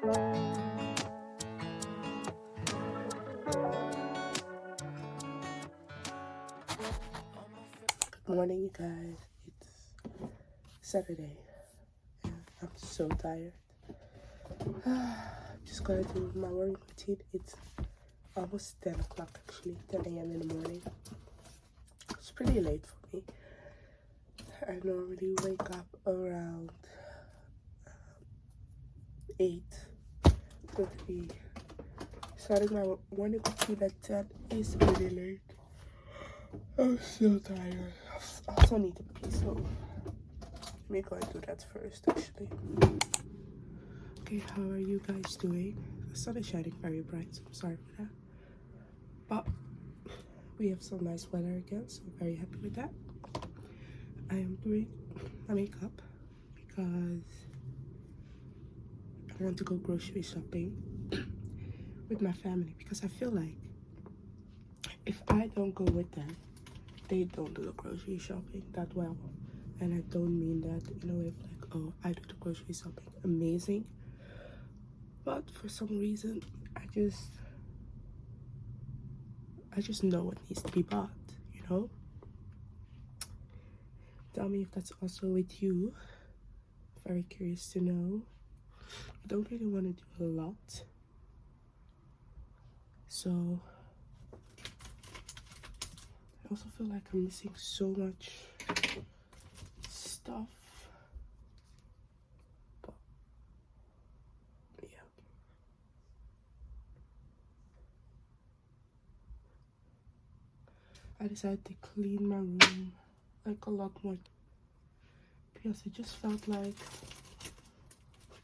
Good morning, you guys. It's Saturday. And I'm so tired. I'm just gonna do my morning routine. It's almost 10 o'clock actually, 10 a.m. in the morning. It's pretty late for me. I normally wake up around 8. But be starting my morning routine at 10 is really late. I'm so tired. I also need to pee, so let me go and do that first actually. Okay, how are you guys doing? The sun is shining very bright, so I'm sorry for that. But we have some nice weather again, so I'm very happy with that. I am doing my makeup because I want to go grocery shopping with my family, because I feel like if I don't go with them, they don't do the grocery shopping that well. And I don't mean that in a way of like, oh, I do the grocery shopping amazing. But for some reason, I just know what needs to be bought, you know? Tell me if that's also with you. Very curious to know. I don't really want to do a lot. So I also feel like I'm missing so much stuff. But yeah. I decided to clean my room like a lot more because it just felt like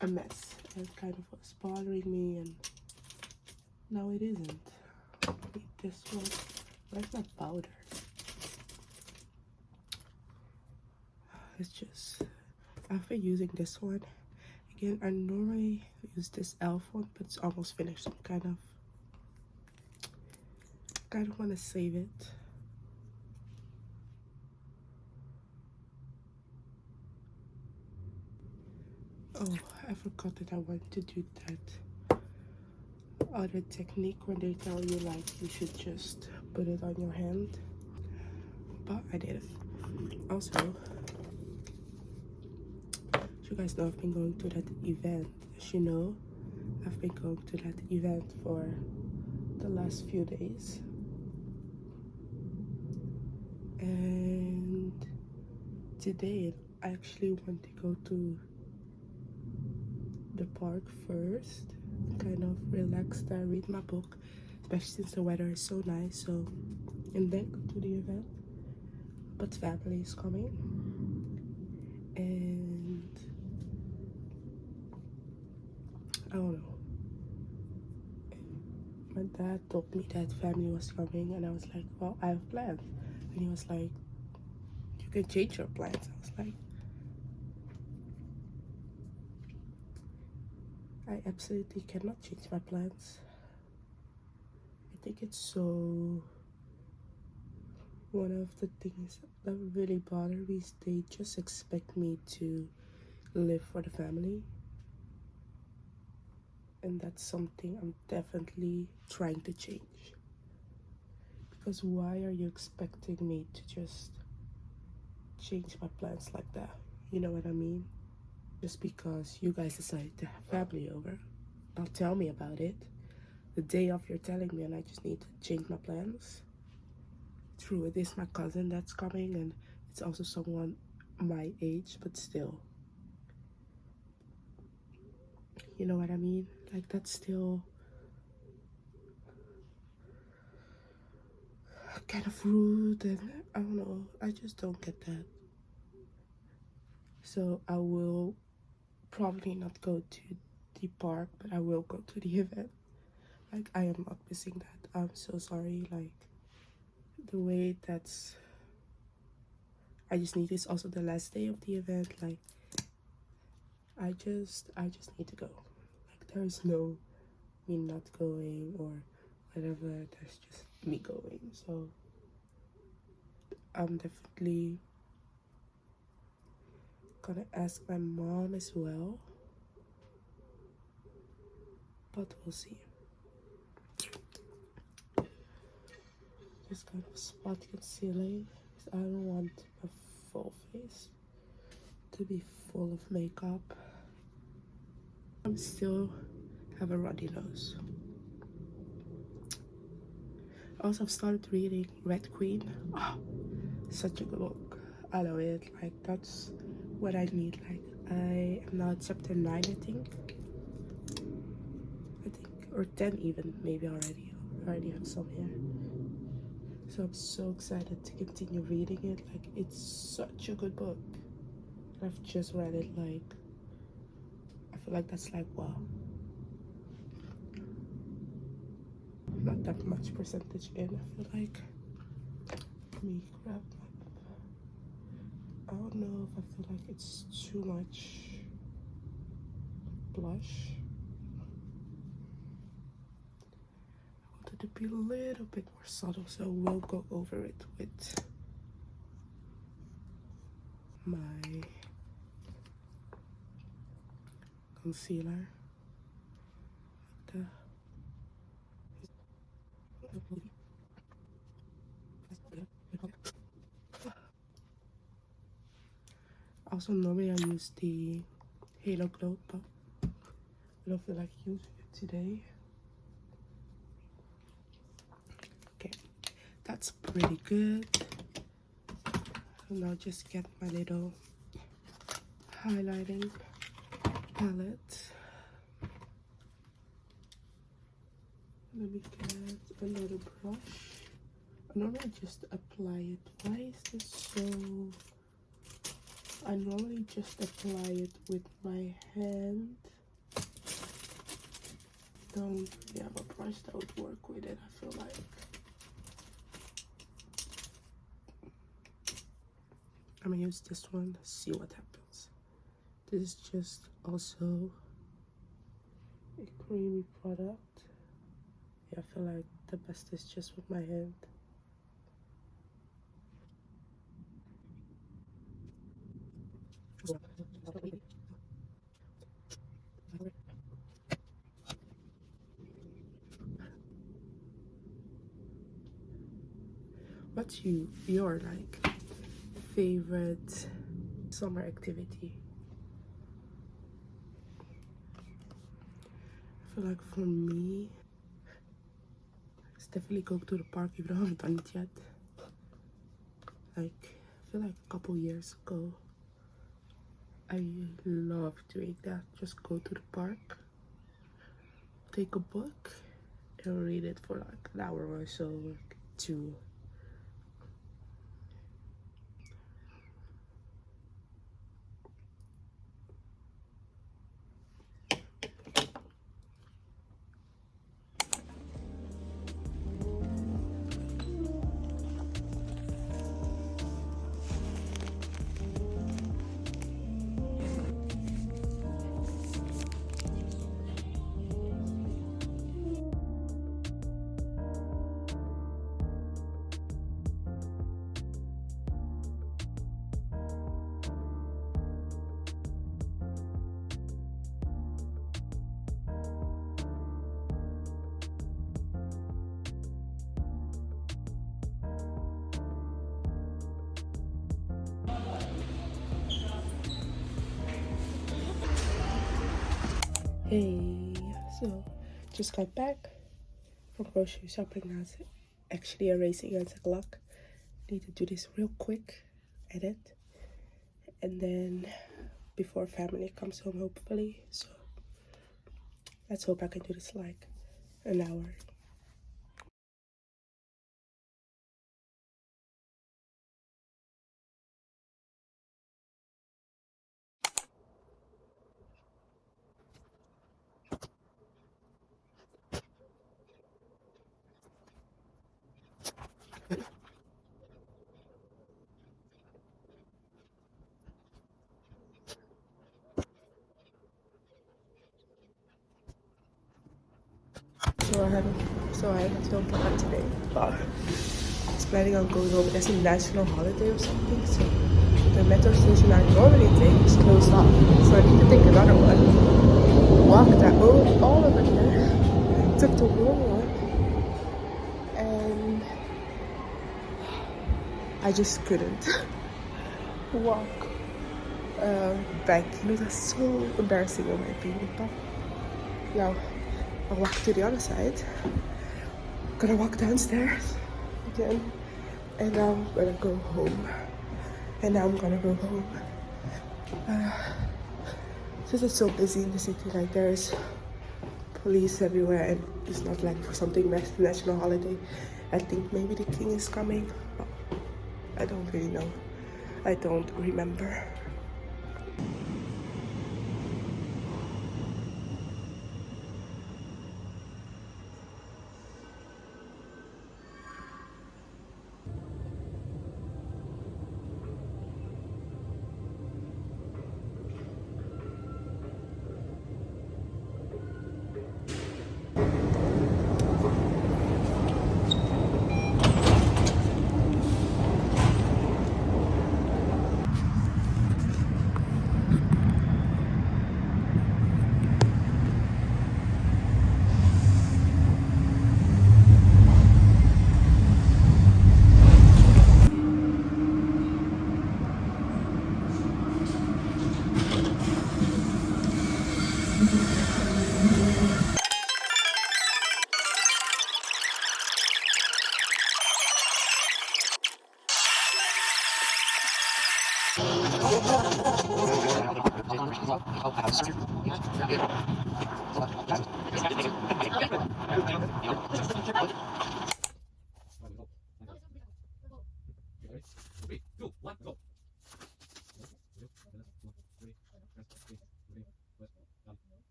a mess. It kind of was bothering me, and now it isn't. This one, where's my powder? It's just, I've been using this one. Again, I normally use this elf one, but it's almost finished. I'm kind of want to save it. Oh, I forgot that I want to do that other technique when they tell you like you should just put it on your hand, but I didn't. Also, you guys know I've been going to that event. As you know, I've been going to that event for the last few days, and today I actually want to go to the park first, kind of relax there, read my book, especially since the weather is so nice. So, and then go to the event. But family is coming, and I don't know. My dad told me that family was coming, and I was like, well, I have plans. And he was like, you can change your plans. I was like, I absolutely cannot change my plans. I think it's so, one of the things that really bother me is they just expect me to live for the family. And that's something I'm definitely trying to change. Because why are you expecting me to just change my plans like that? You know what I mean? Just because you guys decided to have family over, now tell me about it the day of you're telling me, and I just need to change my plans. True, it is my cousin that's coming, and it's also someone my age, but still, you know what I mean? Like, that's still kind of rude, and I don't know, I just don't get that. So I will probably not go to the park, but I will go to the event. Like, I am not missing that. I'm so sorry. Like, the way that's, I just need, it's also the last day of the event. Like, I just need to go. Like, there is no me not going or whatever. There's just me going. So I'm definitely gonna ask my mom as well. but we'll see. Just kind of spot concealing because I don't want my full face to be full of makeup. I still have a runny nose. I also started reading Red Queen. Oh, such a good book. I love it. Like, that's what I need. Like, I am now at chapter 9, I think, or 10 even, maybe already. I already have some here. So I'm so excited to continue reading it. Like, it's such a good book. I've just read it, like, I feel like that's like, wow. Not that much percentage in, I feel like. Let me grab my, I don't know if I feel like it's too much blush. I wanted to be a little bit more subtle, so we'll go over it with my concealer. Also, normally I use the Halo Glow, but I don't feel like using it today. Okay, that's pretty good. And I'll just get my little highlighting palette. Let me get another brush. I normally just apply it. Why is this so... I normally just apply it with my hand. Don't really have a brush that would work with it, I feel like. I'm gonna use this one, see what happens. This is just also a creamy product. Yeah, I feel like the best is just with my hand. What's your like favorite summer activity? I feel like for me, it's definitely going to the park, even though I haven't done it yet. Like, I feel like a couple years ago, I love doing that. Just go to the park, take a book, and read it for like an hour or so, like 2. Hey, so just got back from grocery shopping. Now it's actually erasing at the clock. Need to do this real quick, edit, and then before family comes home, hopefully. So let's hope I can do this like an hour. So I haven't filmed that today, but I was planning on going home. There's a national holiday or something, so the metro station I normally take is closed off. So I need to take another one. Walk that all over there. took the wrong one, and I just couldn't walk back. You know, that's so embarrassing on my opinion. But now I walk to the other side. Gonna walk downstairs again, and now I'm gonna go home. And now I'm gonna go home. Since it's so busy in the city, like there's police everywhere, and it's not like for something national holiday. I think maybe the king is coming. I don't really know. I don't remember.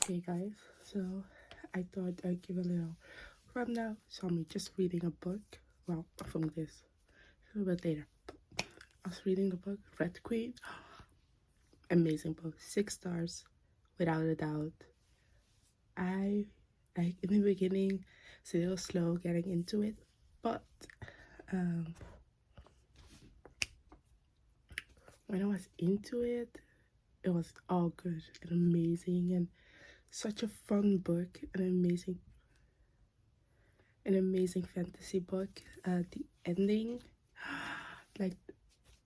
Okay, guys, so I thought I'd give a little rundown. So I'm just reading a book. Well, from this a little bit later. I was reading the book Red Queen. Amazing book, 6 stars, without a doubt. I like in the beginning, it's a little slow getting into it, but um, when I was into it, it was all good and amazing and such a fun book, an amazing fantasy book. The ending, like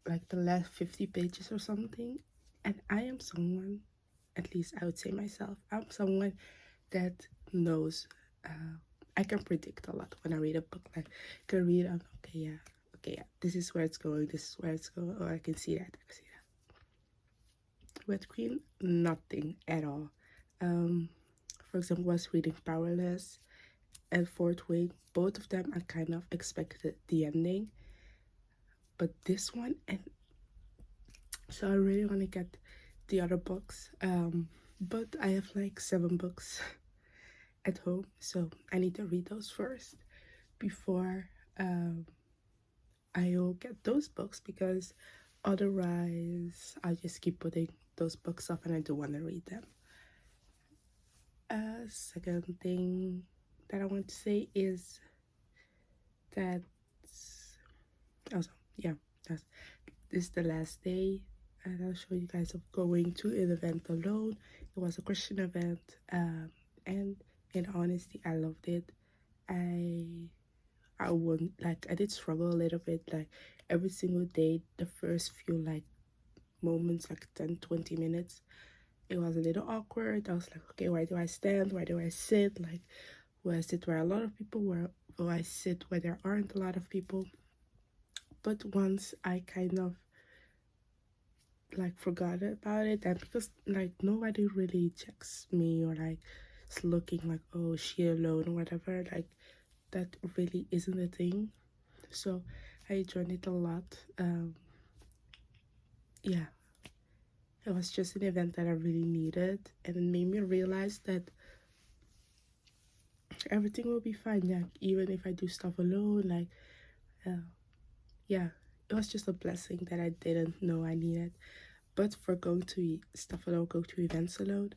like the last 50 pages or something, and I am someone, at least I would say myself, I'm someone that knows. I can predict a lot when I read a book. Like I can read, okay, yeah, this is where it's going, this is where it's going, or I can see that, I can see that. Red Queen, nothing at all. For example, I was reading Powerless and Fourth Wing. Both of them I kind of expected the ending, but this one, and so I really want to get the other books. But I have like 7 books at home, so I need to read those first before I'll get those books, because otherwise I just keep putting those books off and I do want to read them. Second thing that I want to say is that also, yeah, that's this is the last day, and I'll show you guys of going to an event alone. It was a Christian event, and in honesty, I loved it. I wouldn't like, I did struggle a little bit, like every single day, the first few like moments, like 10-20 minutes, it was a little awkward. I was like, okay, where do I stand, where do I sit, like where I sit where a lot of people, where do I sit where there aren't a lot of people. But once I kind of like forgot about it, and because like nobody really checks me or like is looking like, oh, she alone or whatever, like that really isn't a thing. So I enjoyed it a lot. Yeah, it was just an event that I really needed, and it made me realize that everything will be fine. Like even if I do stuff alone, like yeah, it was just a blessing that I didn't know I needed. But for going to stuff alone, go to events alone,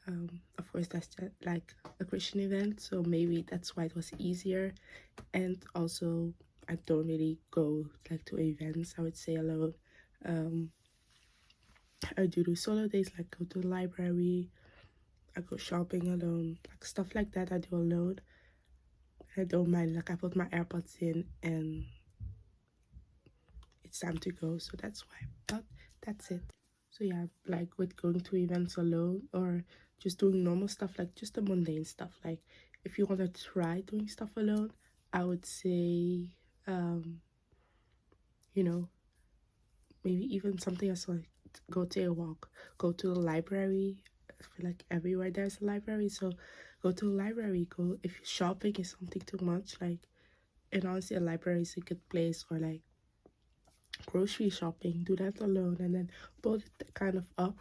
of course that's just like a Christian event, so maybe that's why it was easier. And also I don't really go like to events, I would say, alone. I do solo days, like go to the library, I go shopping alone, like stuff like that I do alone. I don't mind, like I put my AirPods in and it's time to go, so that's why. But that's it. So yeah, like with going to events alone or just doing normal stuff, like just the mundane stuff, like if you want to try doing stuff alone, I would say you know, maybe even something else, like go take a walk, go to the library. I feel like everywhere there's a library, so go to the library. Go if shopping is something too much, like, and honestly a library is a good place. Or like grocery shopping, do that alone, and then build it kind of up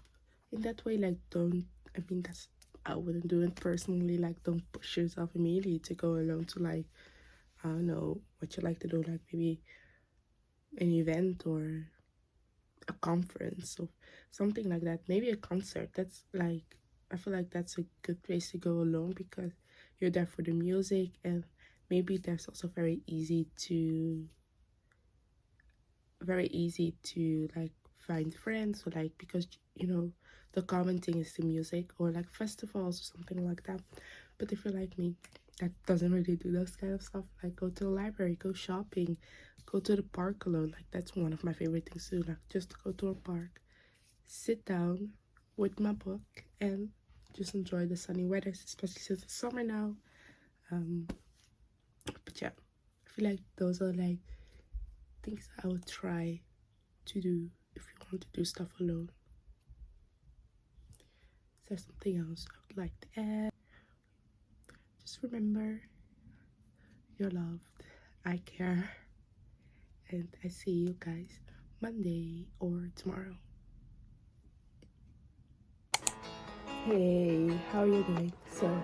in that way. Like don't, I mean, that's, I wouldn't do it personally, like don't push yourself immediately to go alone to, like, I don't know what you like to do, like maybe an event or a conference or something like that, maybe a concert. That's like, I feel like that's a good place to go alone because you're there for the music, and maybe there's also very easy to like find friends, or like, because you know the common thing is the music, or like festivals or something like that. But if you're like me, that doesn't really do those kind of stuff, like go to the library, go shopping, go to the park alone, like that's one of my favorite things to do, like just go to a park, sit down with my book, and just enjoy the sunny weather, especially since it's summer now. But yeah, I feel like those are like things I would try to do if you want to do stuff alone. Is there something else I would like to add? Just remember, you're loved, I care, and I see you guys Monday or tomorrow. Hey, how are you doing? So